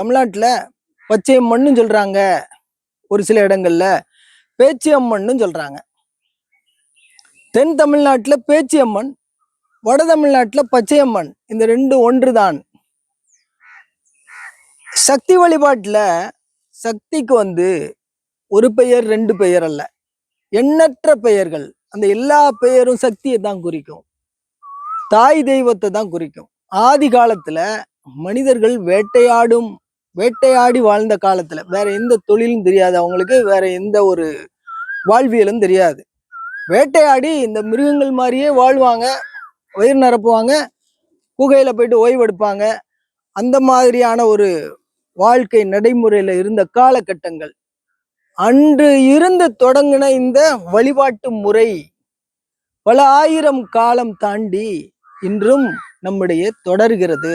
தமிழ்நாட்டுல பச்சையம்மன்னு சொல்றாங்க, ஒரு சில இடங்கள்ல பேச்சியம்மன்னு சொல்றாங்க. தென் தமிழ்நாட்டுல பேச்சியம்மன், வட தமிழ்நாட்டுல பச்சையம்மன், இந்த ரெண்டு ஒன்றுதான். சக்தி வழிபாட்டுல சக்திக்கு ஒரு பெயர் ரெண்டு பெயர் அல்ல, எண்ணற்ற பெயர்கள். அந்த எல்லா பெயரும் சக்தியை தான் குறிக்கும், தாய் தெய்வத்தை தான் குறிக்கும். ஆதி காலத்துல மனிதர்கள் வேட்டையாடி வாழ்ந்த காலத்துல வேற எந்த தொழிலும் தெரியாது அவங்களுக்கு, வேற எந்த ஒரு வாழ்வியலும் தெரியாது. வேட்டையாடி இந்த மிருகங்கள் மாதிரியே வாழ்வாங்க, வயிறு நிரப்புவாங்க, குகையில போயிட்டு ஓய்வெடுப்பாங்க. அந்த மாதிரியான ஒரு வாழ்க்கை நடைமுறையில இருந்த காலகட்டங்கள். அன்று இருந்து தொடங்கின இந்த வழிபாட்டு முறை பல ஆயிரம் காலம் தாண்டி இன்றும் நம்முடைய தொடர்கிறது.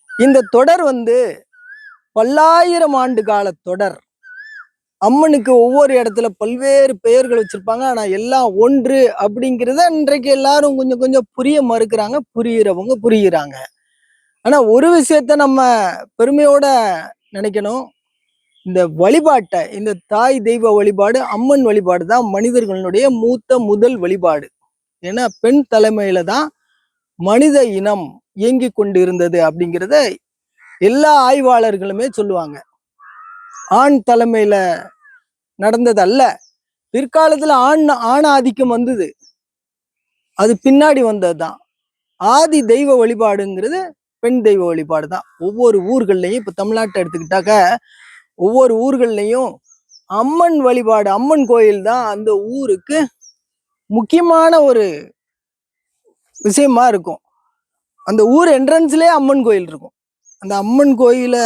இந்த தொடர் பல்லாயிரம் ஆண்டு கால தொடர். அம்மனுக்கு ஒவ்வொரு இடத்துல பல்வேறு பெயர்கள் வச்சிருப்பாங்க, ஆனா எல்லாம் ஒன்று அப்படிங்கிறத இன்றைக்கு எல்லாரும் கொஞ்சம் கொஞ்சம் புரிய மறுக்கிறாங்க, புரிகிறவங்க புரிகிறாங்க. ஆனா ஒரு விஷயத்த நம்ம பெருமையோட நினைக்கணும், இந்த வழிபாட்டை, இந்த தாய் தெய்வ வழிபாடு, அம்மன் வழிபாடு தான் மனிதர்களுடைய முதல் வழிபாடு. ஏன்னா பெண் தலைமையில தான் மனித இனம் இயங்கி கொண்டு இருந்தது அப்படிங்கிறத எல்லா ஆய்வாளர்களுமே சொல்லுவாங்க. ஆண் தலைமையில நடந்தது அல்ல. பிற்காலத்துல ஆண் ஆதிக்கம் வந்தது, அது பின்னாடி வந்ததுதான். ஆதி தெய்வ வழிபாடுங்கிறது பெண் தெய்வ வழிபாடு தான். ஒவ்வொரு ஊர்கள்லையும், இப்ப தமிழ்நாட்டை எடுத்துக்கிட்டாக்க ஒவ்வொரு ஊர்கள்லையும் அம்மன் வழிபாடு, அம்மன் கோயில் தான் அந்த ஊருக்கு முக்கியமான ஒரு விஷயமா இருக்கும். அந்த ஊர் என்ட்ரன்ஸ்லயே அம்மன் கோயில் இருக்கும். அந்த அம்மன் கோயிலை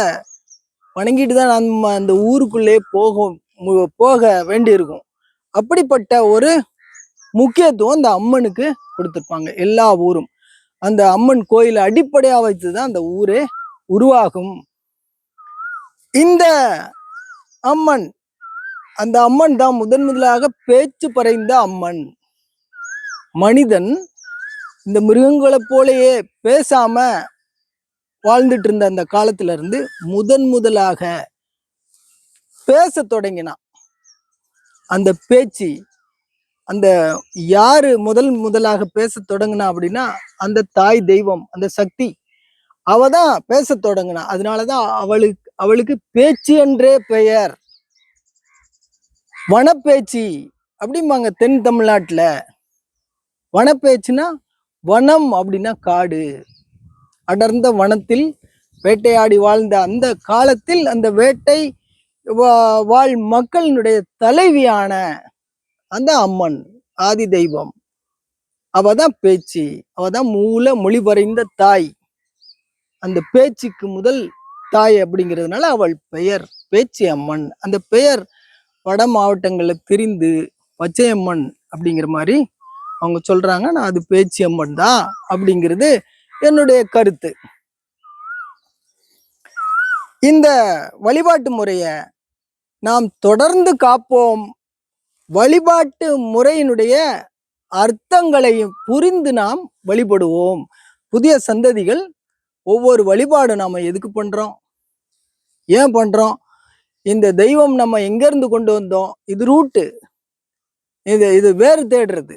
வணங்கிட்டு தான் நம்ம அந்த ஊருக்குள்ளே போக வேண்டியிருக்கும். அப்படிப்பட்ட ஒரு முக்கியத்துவம் அந்த அம்மனுக்கு கொடுத்துருப்பாங்க எல்லா ஊரும். அந்த அம்மன் கோயிலை அடிப்படையா வைத்துதான் அந்த ஊரே உருவாகும். இந்த அம்மன், அந்த அம்மன் தான் முதலாக பேச்சு பறைந்த அம்மன். மனிதன் இந்த மிருகங்களை போலயே பேசாம வாழ்ந்துட்டு இருந்த அந்த காலத்துல இருந்து முதலாக பேச தொடங்கினான். அந்த பேச்சு, அந்த யாரு முதலாக பேச தொடங்கினா அப்படின்னா அந்த தாய் தெய்வம், அந்த சக்தி, அவதான் பேச தொடங்கினா. அதனாலதான் அவளுக்கு பேச்சு என்றே பெயர். வனப்பேச்சு அப்படிம்பாங்க தென் தமிழ்நாட்டுல. வனப்பேச்சுனா, வனம் அப்படின்னா காடு. அடர்ந்த வனத்தில் வேட்டையாடி வாழ்ந்த அந்த காலத்தில் அந்த வேட்டை வாழ் மக்களினுடைய தலைவியான அந்த அம்மன், ஆதி தெய்வம், அவதான் பேச்சு, அவதான் மொழிபறைந்த தாய். அந்த பேச்சுக்கு முதல் தாய் அப்படிங்கிறதுனால அவள் பெயர் பேச்சு அம்மன். அந்த பெயர் வட மாவட்டங்கள்ல திரிந்து பச்சையம்மன் அப்படிங்கிற மாதிரி அவங்க சொல்றாங்க. நான் அது பேச்சு அம்மன் தான் அப்படிங்கிறது என்னுடைய கருத்து. இந்த வழிபாட்டு முறைய நாம் தொடர்ந்து காப்போம். வழிபாட்டு முறையினுடைய அர்த்தங்களையும் புரிந்து நாம் வழிபடுவோம். புதிய சந்ததிகள் ஒவ்வொரு வழிபாடு நாம எதுக்கு பண்றோம், ஏன் பண்றோம், இந்த தெய்வம் நம்ம எங்க இருந்து கொண்டு வந்தோம், இது ரூட்டு, இது வேறு தேடுறது.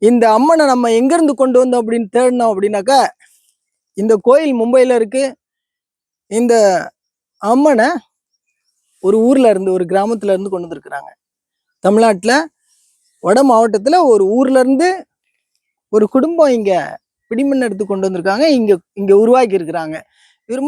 இந்த அம்மனை நம்ம எங்க இருந்து கொண்டு வந்தோம் அப்படின்னு தேடணும் அப்படின்னாக்கா, இந்த கோயில் மும்பையில இருக்கு. இந்த அம்மனை ஒரு ஊர்ல இருந்து, ஒரு கிராமத்துல இருந்து கொண்டு வந்திருக்கிறாங்க. தமிழ்நாட்டுல வட மாவட்டத்துல ஒரு ஊர்ல இருந்து ஒரு குடும்பம் இங்க பிடிமண் எடுத்து கொண்டு வந்திருக்காங்க, இங்க உருவாக்கி இருக்கிறாங்க.